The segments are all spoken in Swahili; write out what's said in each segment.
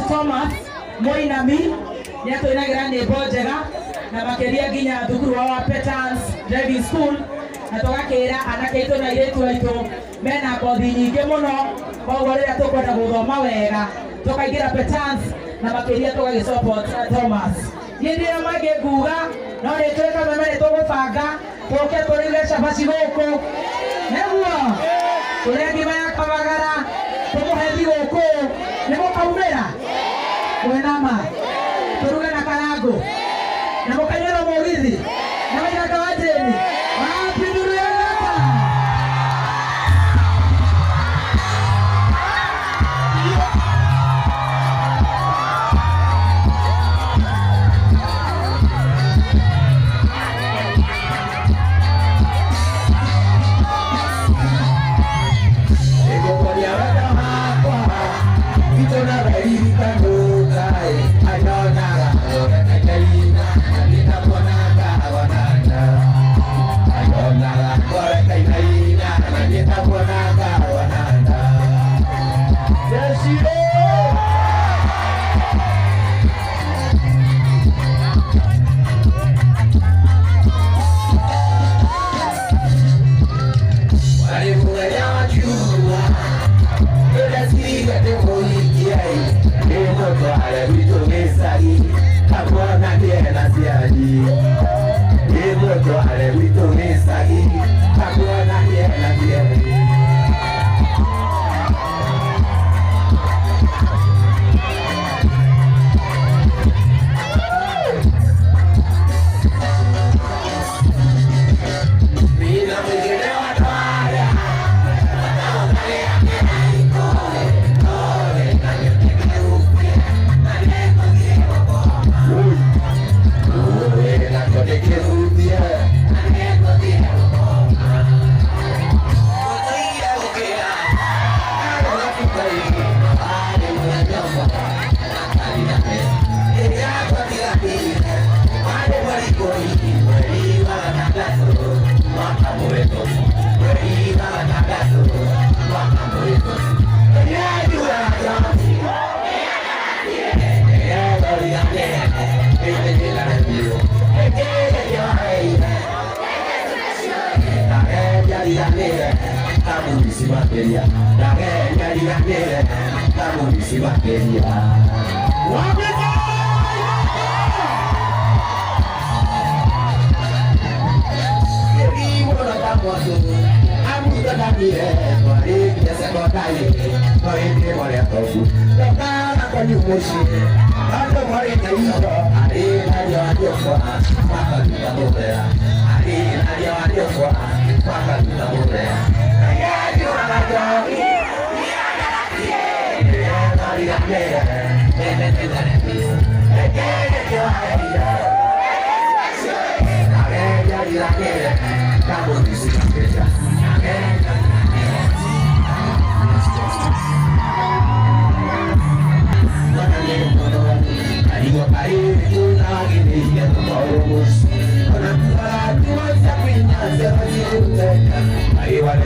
Thomas Moinami nyato inagira nebo njega na makeria ginya thukuru wa Petans Driving School na tugakira anake itu na iretu aitu mena ngothi nyingi muno koguo riria tukwenda guthoma wega tukaingira Petans na makeria tugagisupport Thomas yendira mage nguga no ritweka memere tugubanga tuke turige cabaci guku neguo turia ngima ya Kabagara tumuhethi guku nimukaumira Mwenama, turuga na Karango, na mukanyero Mugithi, na Majaga Wajeni, wapi nduru ya Ngaka? Ego kwa ya waka hapa, ito na raili tango.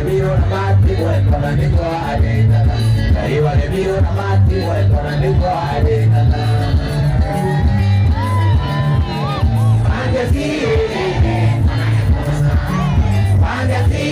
miro na mati wendo na niko adekana. Iwale miro na mati wendo na niko adekana. Fantasy, fantasy,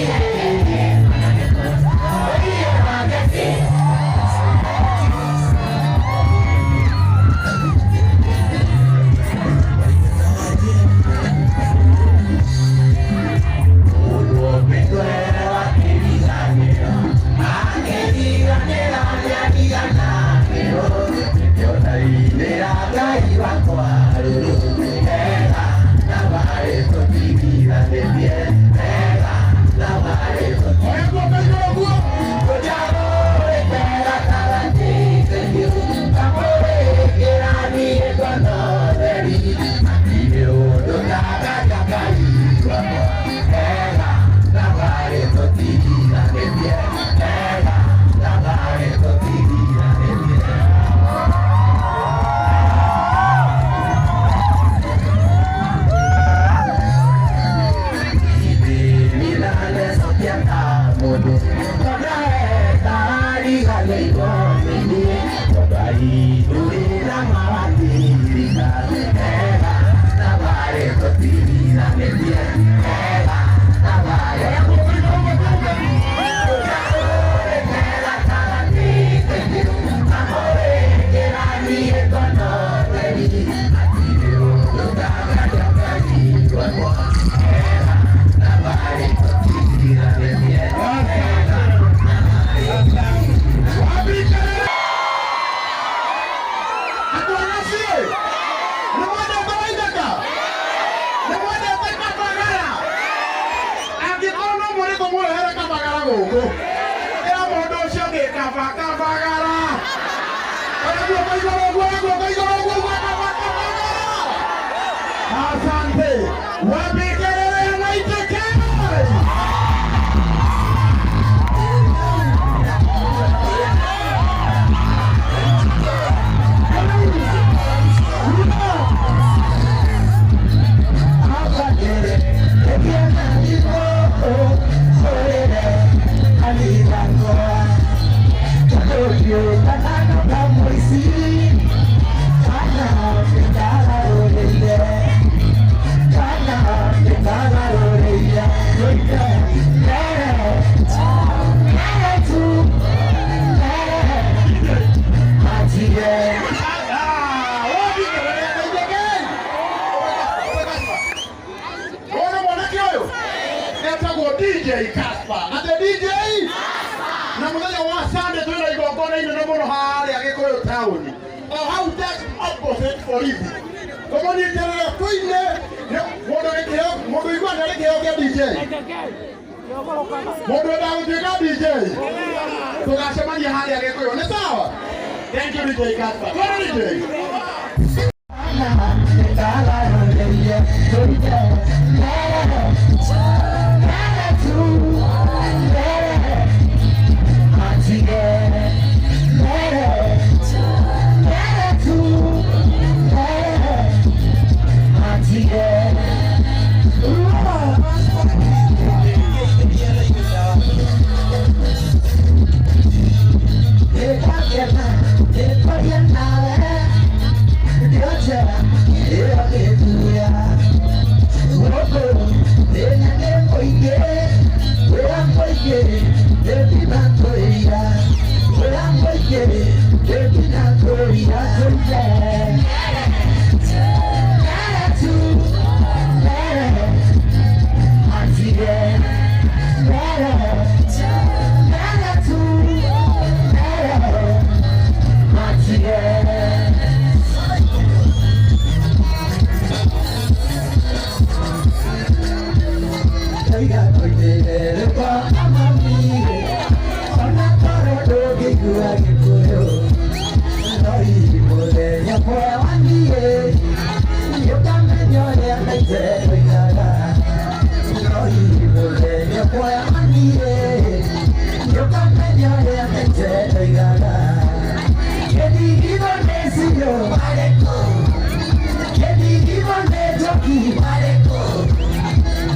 asante. Wapikelele maitekele. DJ Casper. Ate DJ Casper. Na muthenya wa Sunday twina igongona inene muno haria Gikuyu town. O hau just opposite Borithi. Komoni terere kuine mundu igwa ndari kio kia DJ. Mundu ndagutuika DJ. Tugacemania haria Gikuyu. Ni sawa? Thank you DJ Casper. Twana DJ.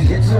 It's